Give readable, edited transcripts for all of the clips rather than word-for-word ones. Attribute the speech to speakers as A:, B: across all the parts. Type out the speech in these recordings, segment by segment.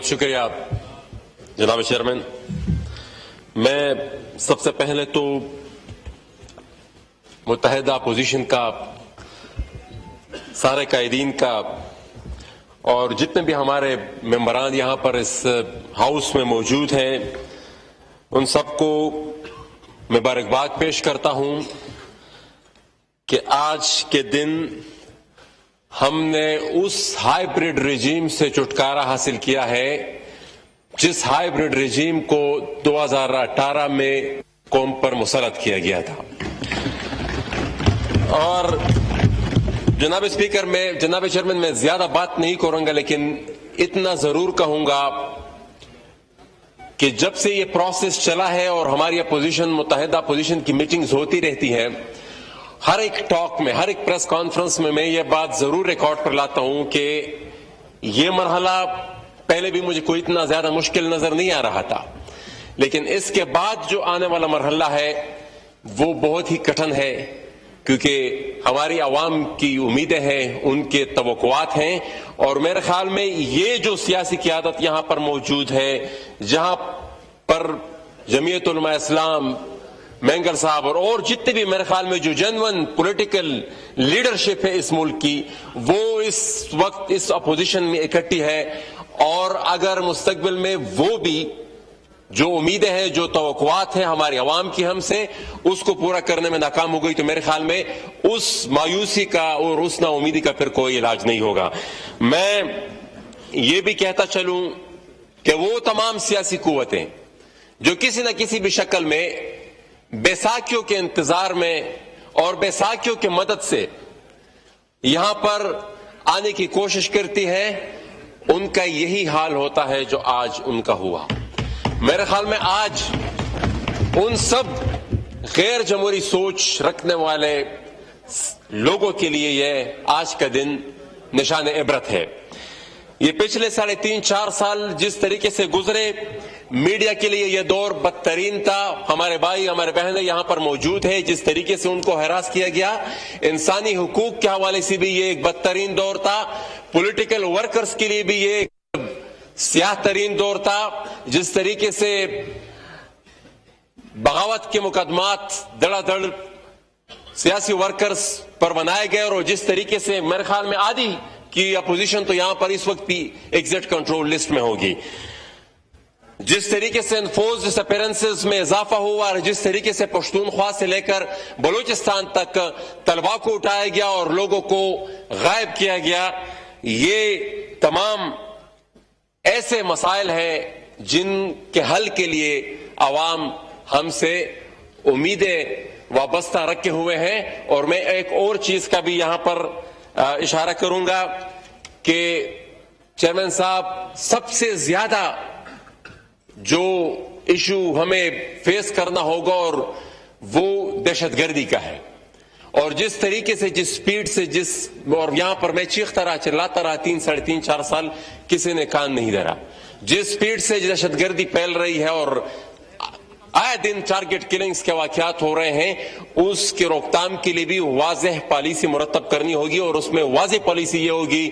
A: شکریہ جناب چیئرمین. میں سب سے پہلے تو متحدہ اپوزیشن کا، سارے قائدین کا اور جتنے بھی ہمارے ممبران یہاں پر اس ہاؤس میں موجود ہیں ان سب کو مبارکباد پیش کرتا ہوں کہ آج کے دن ہم نے اس ہائیبرڈ رجیم سے چھٹکارا حاصل کیا ہے جس ہائیبرڈ رجیم کو 2018 میں قوم پر مسلط کیا گیا تھا. اور جناب اسپیکر، جناب چیئرمین، میں زیادہ بات نہیں کروں گا، لیکن اتنا ضرور کہوں گا کہ جب سے یہ پروسیس چلا ہے اور ہماری اپوزیشن، متحدہ اپوزیشن کی میٹنگز ہوتی رہتی ہیں، ہر ایک ٹاک میں، ہر ایک پریس کانفرنس میں یہ بات ضرور ریکارڈ پر لاتا ہوں کہ یہ مرحلہ پہلے بھی مجھے کوئی اتنا زیادہ مشکل نظر نہیں آ رہا تھا، لیکن اس کے بعد جو آنے والا مرحلہ ہے وہ بہت ہی کٹھن ہے، کیونکہ ہماری عوام کی امیدیں ہیں، ان کے توقعات ہیں، اور میرے خیال میں یہ جو سیاسی قیادت یہاں پر موجود ہے، جہاں پر جمعیت علماء اسلام، مینگل صاحب اور جتنے بھی میرے خیال میں جو جنون پولیٹیکل لیڈرشپ ہے اس ملک کی، وہ اس وقت اس اپوزیشن میں اکٹھی ہے، اور اگر مستقبل میں وہ بھی جو امیدیں ہیں، جو توقعات ہیں ہماری عوام کی ہم سے، اس کو پورا کرنے میں ناکام ہو گئی تو میرے خیال میں اس مایوسی کا اور اس نا امیدی کا پھر کوئی علاج نہیں ہوگا. میں یہ بھی کہتا چلوں کہ وہ تمام سیاسی قوتیں جو کسی نہ کسی بھی شکل میں بیساکھیوں کے انتظار میں اور بیساکھیوں کی مدد سے یہاں پر آنے کی کوشش کرتی ہے، ان کا یہی حال ہوتا ہے جو آج ان کا ہوا. میرے خیال میں آج ان سب غیر جمہوری سوچ رکھنے والے لوگوں کے لیے یہ آج کا دن نشان عبرت ہے. یہ پچھلے 3.5-4 سال جس طریقے سے گزرے، میڈیا کے لیے یہ دور بدترین تھا. ہمارے بھائی، ہمارے بہنیں یہاں پر موجود ہیں، جس طریقے سے ان کو ہراس کیا گیا، انسانی حقوق کے حوالے سے بھی یہ ایک بدترین دور تھا. پولیٹیکل ورکرز کے لیے بھی یہ سیاہ ترین دور تھا. جس طریقے سے بغاوت کے مقدمات دڑا دڑ سیاسی ورکرز پر بنائے گئے، اور جس طریقے سے میرے خیال میں آدھی کی اپوزیشن تو یہاں پر اس وقت بھی ایگزٹ کنٹرول لسٹ میں ہوگی. جس طریقے سے انفورسڈ ڈس اپیرنسز میں اضافہ ہوا، اور جس طریقے سے پشتونخوا سے لے کر بلوچستان تک طلباء کو اٹھایا گیا اور لوگوں کو غائب کیا گیا، یہ تمام ایسے مسائل ہیں جن کے حل کے لیے عوام ہم سے امیدیں وابستہ رکھے ہوئے ہیں. اور میں ایک اور چیز کا بھی یہاں پر اشارہ کروں گا کہ چیئرمین صاحب، سب سے زیادہ جو ایشو ہمیں فیس کرنا ہوگا اور وہ دہشت گردی کا ہے. اور جس طریقے سے، جس سپیڈ سے، اور یہاں پر میں چیختا رہا، چلاتا رہا 3-4.5 سال، کسی نے کان نہیں دھرا. جس سپیڈ سے دہشت گردی پھیل رہی ہے اور آئے دن ٹارگٹ کلنگز کے واقعات ہو رہے ہیں، اس کی روک تھام کے لیے بھی واضح پالیسی مرتب کرنی ہوگی. اور اس میں واضح پالیسی یہ ہوگی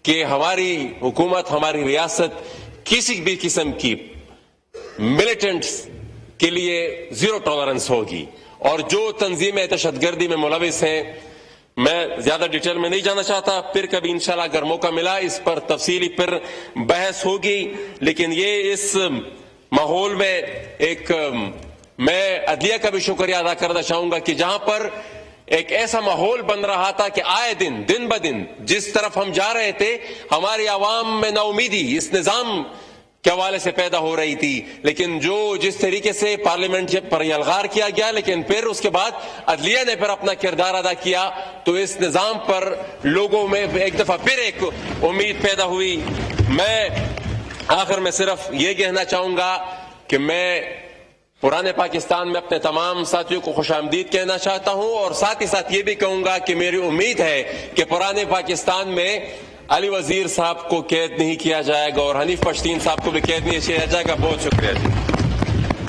A: کہ ہماری حکومت، ہماری ریاست کسی بھی قسم کی ملیٹنٹس کے لیے زیرو ٹالرنس ہوگی. اور جو تنظیمیں دہشت گردی میں ملوث ہیں، میں زیادہ ڈیٹیل میں نہیں جانا چاہتا، پھر کبھی انشاءاللہ اگر موقع ملا اس پر تفصیلی پھر بحث ہوگی. لیکن یہ اس ماحول میں میں عدلیہ کا بھی شکریہ ادا کرنا چاہوں گا کہ جہاں پر ایک ایسا ماحول بن رہا تھا کہ آئے دن بدن جس طرف ہم جا رہے تھے، ہماری عوام میں نا امیدی اس نظام کے حوالے سے پیدا ہو رہی تھی. لیکن جس طریقے سے پارلیمنٹ پر یلغار کیا گیا، لیکن پھر اس کے بعد عدلیہ نے پھر اپنا کردار ادا کیا، تو اس نظام پر لوگوں میں ایک دفعہ پھر ایک امید پیدا ہوئی. میں آخر میں صرف یہ کہنا چاہوں گا کہ میں پرانے پاکستان میں اپنے تمام ساتھیوں کو خوش آمدید کہنا چاہتا ہوں، اور ساتھ ہی ساتھ یہ بھی کہوں گا کہ میری امید ہے کہ پرانے پاکستان میں علی وزیر صاحب کو قید نہیں کیا جائے گا اور حنیف پشتین صاحب کو بھی قید نہیں کیا جائے گا. بہت شکریہ.